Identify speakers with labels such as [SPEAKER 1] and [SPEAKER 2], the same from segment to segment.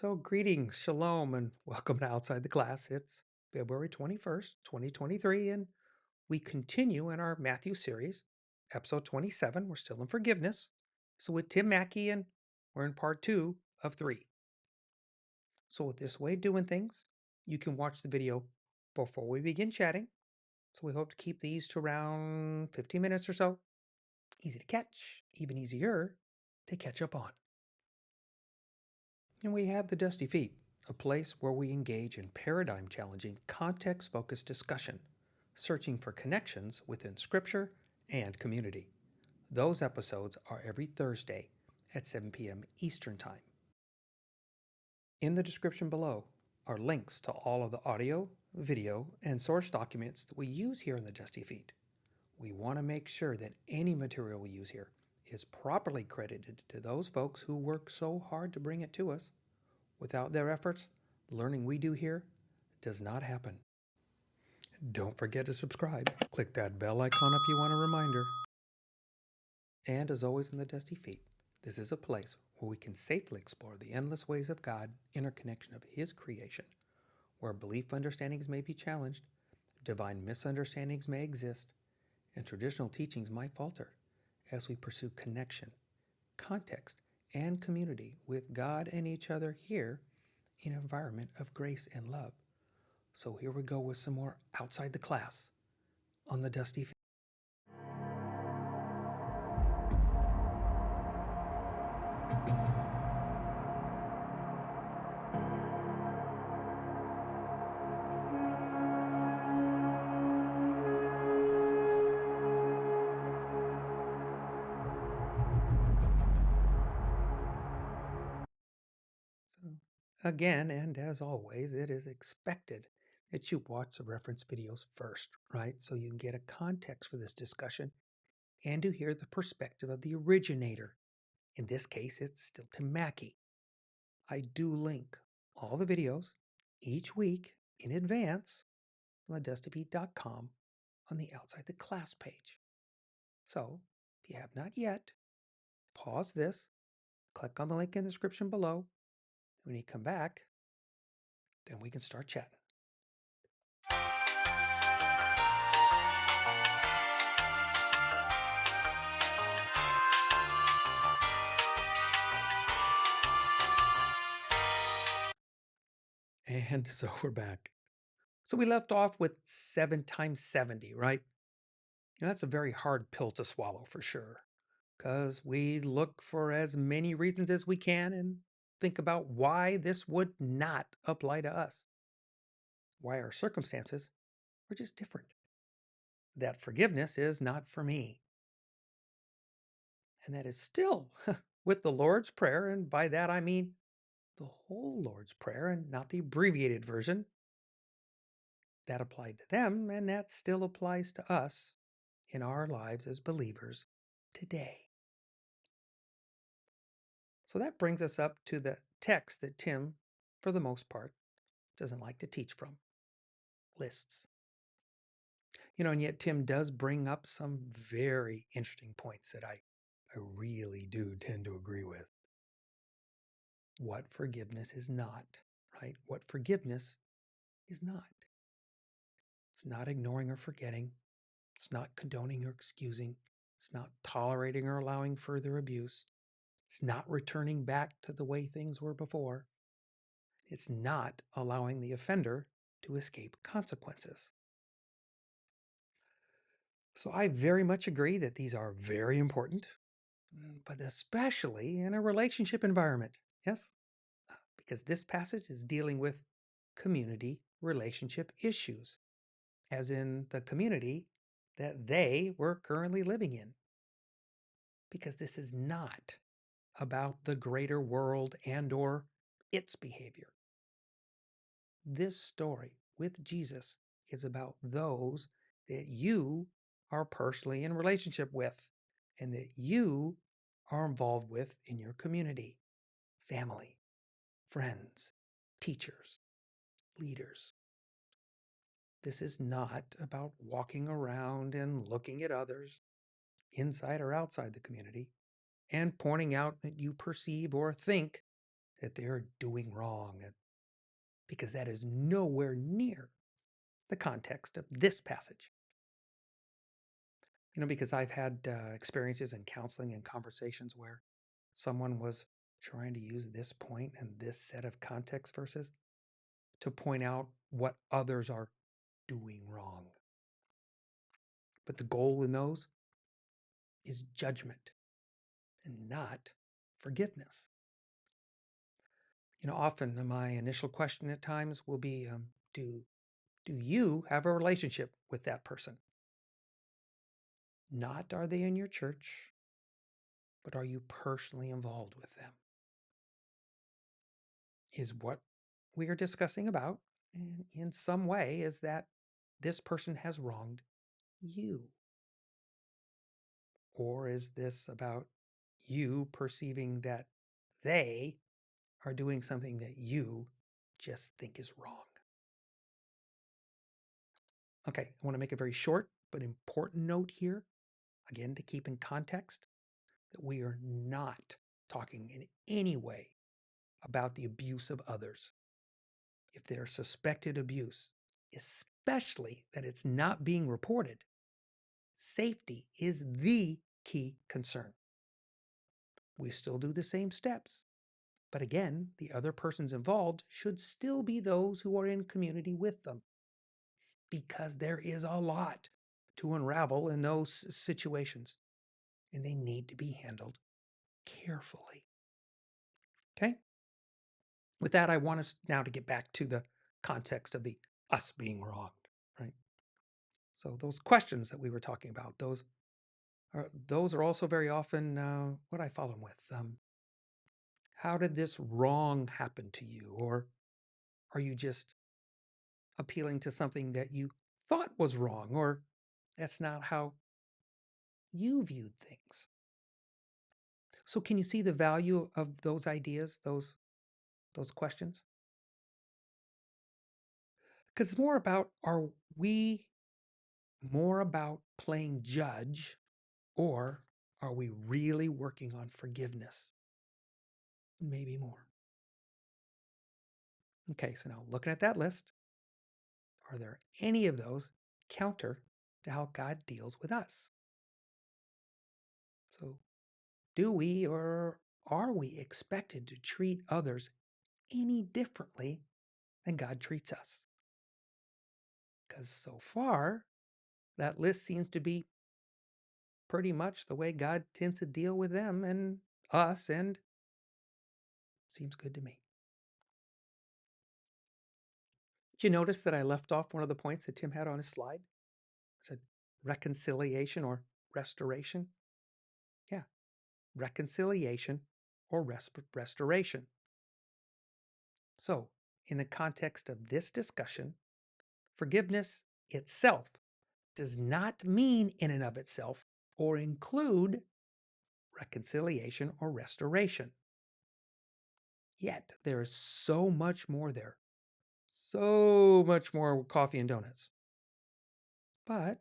[SPEAKER 1] So, greetings, shalom, and welcome to Outside the Class. It's February 21st, 2023, and we continue in our Matthew series, episode 27. We're still in forgiveness. So, with Tim Mackie, and we're in part two of three. So, with this way of doing things, you can watch the video before we begin chatting. So, we hope to keep these to around 15 minutes or so. Easy to catch, even easier to catch up on. And we have the Dusty Feet, a place where we engage in paradigm challenging, context focused discussion, searching for connections within Scripture and community. Those episodes are every Thursday at 7 p.m. Eastern Time. In the description below are links to all of the audio, video, and source documents that we use here in the Dusty Feet. We want to make sure that any material we use here is properly credited to those folks who work so hard to bring it to us. Without their efforts, the learning we do here does not happen. Don't forget to subscribe. Click that bell icon if you want a reminder. And as always in the Dusty Feet, this is a place where we can safely explore the endless ways of God, interconnection of His creation, where belief understandings may be challenged, divine misunderstandings may exist, and traditional teachings might falter as we pursue connection, context, and community with God and each other here in an environment of grace and love. So here we go with some more Outside the Class on the Dusty Feet. Again, and as always, it is expected that you watch the reference videos first, right? So you can get a context for this discussion and to hear the perspective of the originator. In this case, it's still Tim Mackie. I do link all the videos each week in advance on TheDustyFeet.com on the Outside the Class page. So if you have not yet, pause this, click on the link in the description below. When you come back, then we can start chatting. And so we're back. So we left off with 7 times 70, right? That's a very hard pill to swallow for sure, because we look for as many reasons as we can and think about why this would not apply to us, why our circumstances are just different, that forgiveness is not for me. And that is still with the Lord's Prayer, and by that I mean the whole Lord's Prayer and not the abbreviated version. That applied to them, and that still applies to us in our lives as believers today. So that brings us up to the text that Tim, for the most part, doesn't like to teach from, lists. And yet Tim does bring up some very interesting points that I really do tend to agree with. What forgiveness is not, right? What forgiveness is not. It's not ignoring or forgetting. It's not condoning or excusing. It's not tolerating or allowing further abuse. It's not returning back to the way things were before. It's not allowing the offender to escape consequences. So I very much agree that these are very important, but especially in a relationship environment. Yes, because this passage is dealing with community relationship issues, as in the community that they were currently living in. Because this is not about the greater world and or its behavior. This story with Jesus is about those that you are personally in relationship with and that you are involved with in your community, family, friends, teachers, leaders. This is not about walking around and looking at others, inside or outside the community, and pointing out that you perceive or think that they're doing wrong, because that is nowhere near the context of this passage. Because I've had experiences in counseling and conversations where someone was trying to use this point and this set of context verses to point out what others are doing wrong. But the goal in those is judgment and not forgiveness. Often my initial question at times will be, do you have a relationship with that person? Not are they in your church, but are you personally involved with them? Is what we are discussing about in some way is that this person has wronged you? Or is this about you perceiving that they are doing something that you just think is wrong? Okay, I want to make a very short but important note here, again, to keep in context, that we are not talking in any way about the abuse of others. If there's suspected abuse, especially that it's not being reported, safety is the key concern. We still do the same steps, but again, the other persons involved should still be those who are in community with them, because there is a lot to unravel in those situations, and they need to be handled carefully. Okay? With that, I want us now to get back to the context of the us being wronged, right? So those questions that we were talking about, those are also very often what I follow them with. How did this wrong happen to you? Or are you just appealing to something that you thought was wrong, or that's not how you viewed things? So can you see the value of those ideas, those questions? Because it's more about, are we more about playing judge, or are we really working on forgiveness? Maybe more. Okay, so now looking at that list, are there any of those counter to how God deals with us? So, do we or are we expected to treat others any differently than God treats us? Because so far, that list seems to be pretty much the way God tends to deal with them and us, and seems good to me. Did you notice that I left off one of the points that Tim had on his slide? It said reconciliation or restoration. Yeah, reconciliation or restoration. So, in the context of this discussion, forgiveness itself does not mean in and of itself or include reconciliation or restoration. Yet, there is so much more there. So much more coffee and donuts. But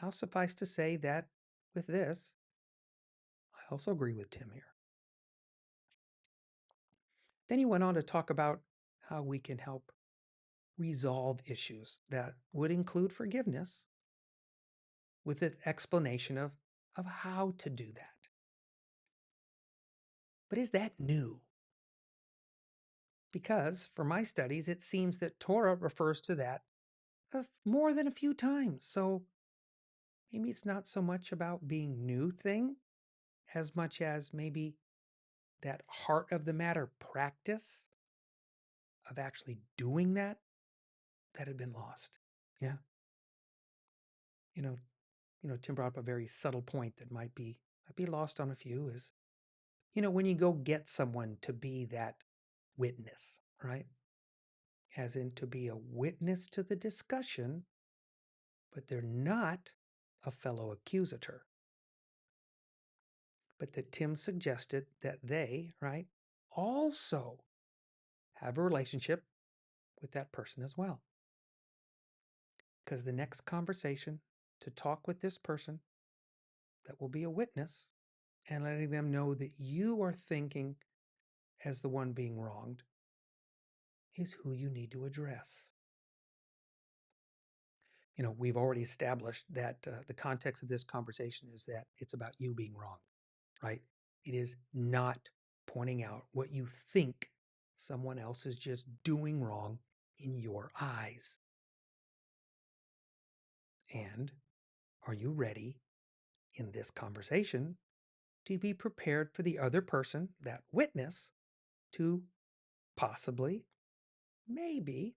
[SPEAKER 1] I'll suffice to say that with this, I also agree with Tim here. Then he went on to talk about how we can help resolve issues that would include forgiveness, with an explanation of how to do that. But is that new? Because for my studies, it seems that Torah refers to that more than a few times. So maybe it's not so much about being new thing as much as maybe that heart of the matter practice of actually doing that had been lost. Yeah. You know, Tim brought up a very subtle point that might be lost on a few is, when you go get someone to be that witness, right? As in to be a witness to the discussion, but they're not a fellow accusator. But that Tim suggested that they, right, also have a relationship with that person as well. Because the next conversation to talk with this person that will be a witness and letting them know that you are thinking as the one being wronged is who you need to address. We've already established that the context of this conversation is that it's about you being wrong, right? It is not pointing out what you think someone else is just doing wrong in your eyes. And are you ready in this conversation to be prepared for the other person, that witness, to possibly, maybe,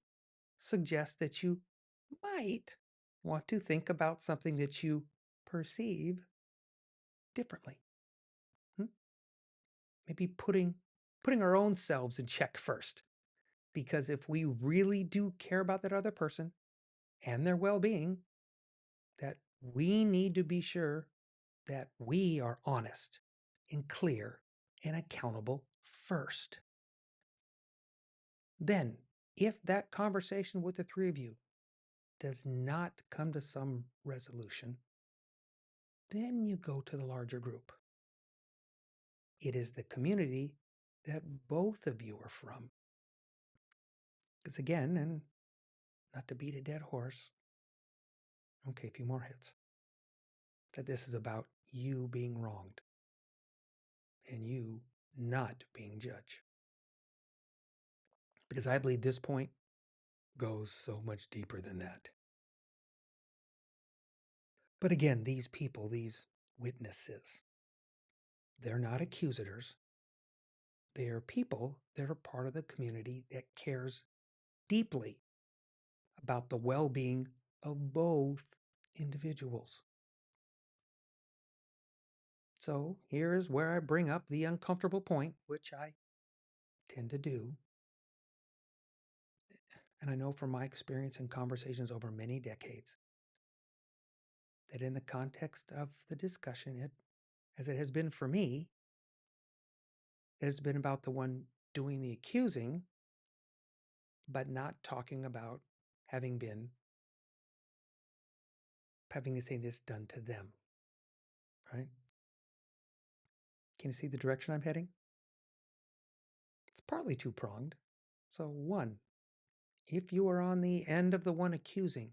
[SPEAKER 1] suggest that you might want to think about something that you perceive differently? Maybe putting our own selves in check first. Because if we really do care about that other person and their well-being, that we need to be sure that we are honest and clear and accountable first. Then, if that conversation with the three of you does not come to some resolution, then you go to the larger group. It is the community that both of you are from. Because again, and not to beat a dead horse, okay, a few more hits, that this is about you being wronged and you not being judged. Because I believe this point goes so much deeper than that. But again, these people, these witnesses, they're not accusers. They are people that are part of the community that cares deeply about the well-being of both individuals. So here's where I bring up the uncomfortable point, which I tend to do. And I know from my experience in conversations over many decades that in the context of the discussion, as it has been for me, it has been about the one doing the accusing, but not talking about having this done to them, right? Can you see the direction I'm heading? It's partly two-pronged. So one, if you are on the end of the one accusing,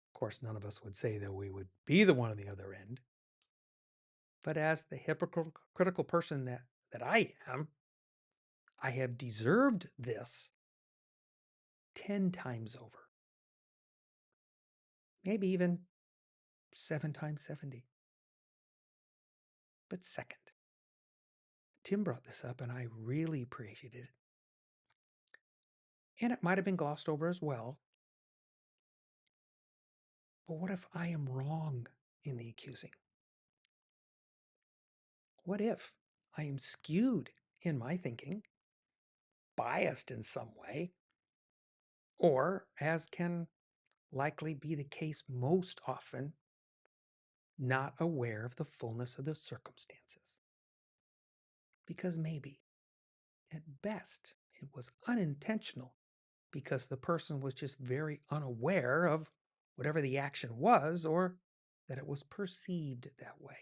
[SPEAKER 1] of course, none of us would say that we would be the one on the other end. But as the hypocritical person that I am, I have deserved this 10 times over. Maybe even 7 times 70. But second, Tim brought this up and I really appreciated it. And it might have been glossed over as well. But what if I am wrong in the accusing? What if I am skewed in my thinking, biased in some way, or, as can likely be the case most often, not aware of the fullness of the circumstances? Because maybe, at best, it was unintentional because the person was just very unaware of whatever the action was, or that it was perceived that way.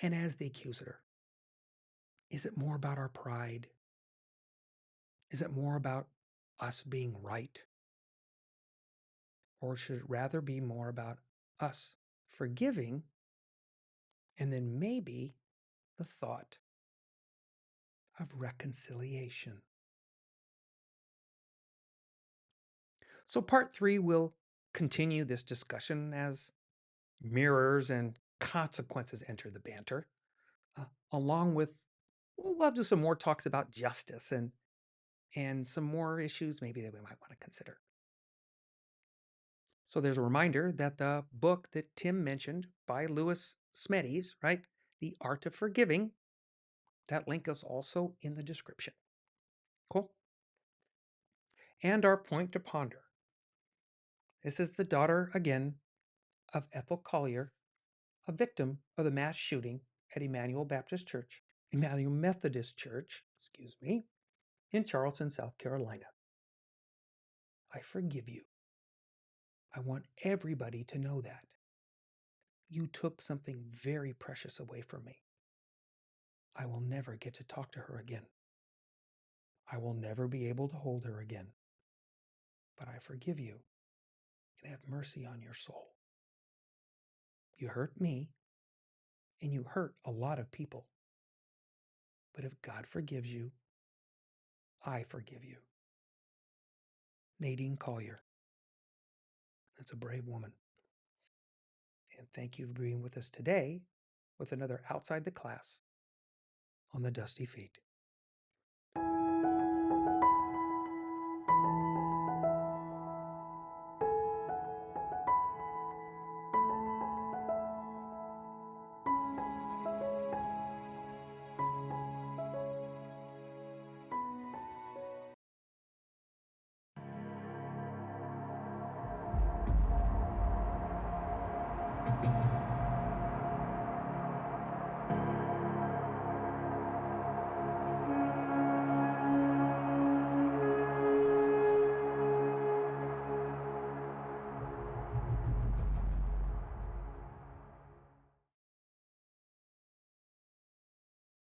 [SPEAKER 1] And as the accuser, is it more about our pride? Is it more about us being right? Or should it rather be more about us forgiving and then maybe the thought of reconciliation? So part 3 will continue this discussion as mirrors and consequences enter the banter, along with, we'll do some more talks about justice and some more issues maybe that we might want to consider. So there's a reminder that the book that Tim mentioned by Lewis Smedes, right, The Art of Forgiving, that link is also in the description. Cool? And our point to ponder. This is the daughter, again, of Ethel Collier, a victim of the mass shooting at Emmanuel Methodist Church, in Charleston, South Carolina. I forgive you. I want everybody to know that. You took something very precious away from me. I will never get to talk to her again. I will never be able to hold her again. But I forgive you and have mercy on your soul. You hurt me, and you hurt a lot of people. But if God forgives you, I forgive you. Nadine Collier. That's a brave woman. And thank you for being with us today with another Outside the Class on the Dusty Feet.